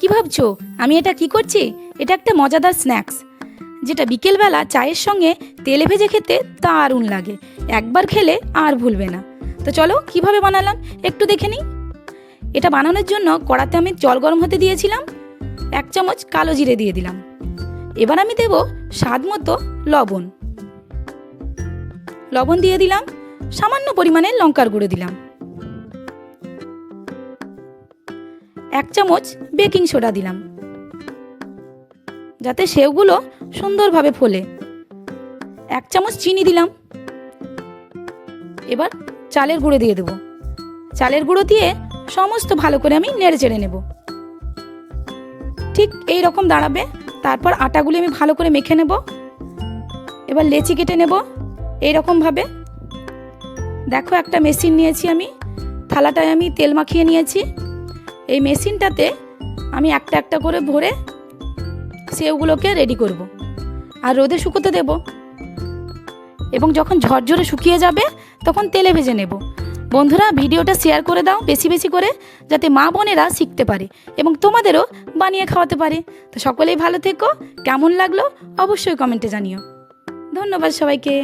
কি ভাবছো আমি এটা কি করছি? এটা একটা মজাদার স্ন্যাক্স, যেটা বিকেলবেলা চায়ের সঙ্গে তেলে ভেজে খেতে দারুণ লাগে। একবার খেলে আর ভুলবে না। তো চলো কিভাবে বানালাম একটু দেখে নিই। এটা বানানোর জন্য কড়াতে আমি জল গরম হতে দিয়েছিলাম, 1 চামচ কালো জিরে দিয়ে দিলাম। এবার আমি দেব স্বাদ মতো লবণ। লবণ দিয়ে দিলাম, সামান্য পরিমাণে লঙ্কার গুঁড়ো দিলাম, 1 চামচ বেকিং সোডা দিলাম যাতে সেওগুলো সুন্দরভাবে ফোলে, 1 চামচ চিনি দিলাম। এবার চালের গুঁড়ো দিয়ে দেব। চালের গুঁড়ো দিয়ে সমস্ত ভালো করে আমি নেড়ে চেড়ে নেব। ঠিক এই রকম দাঁড়াবে। তারপর আটাগুলি আমি ভালো করে মেখে নেব। এবার লেচি কেটে নেব এইরকমভাবে। দেখো একটা মেশিন নিয়েছি আমি, থালাটায় আমি তেল মাখিয়ে নিয়েছি। এই মেশিনটাতে আমি একটা একটা করে ভরে সেওগুলোকে রেডি করব আর রোদে শুকোতে দেব। এবং যখন ঝরঝরে শুকিয়ে যাবে তখন তেলে ভেজে নেব। বন্ধুরা, ভিডিওটা শেয়ার করে দাও বেশি বেশি করে, যাতে মা বোনেরা শিখতে পারে এবং তোমাদেরও বানিয়ে খাওয়াতে পারে। তো সকলেই ভালো থেকো। কেমন লাগলো অবশ্যই কমেন্টে জানিও। ধন্যবাদ সবাইকে।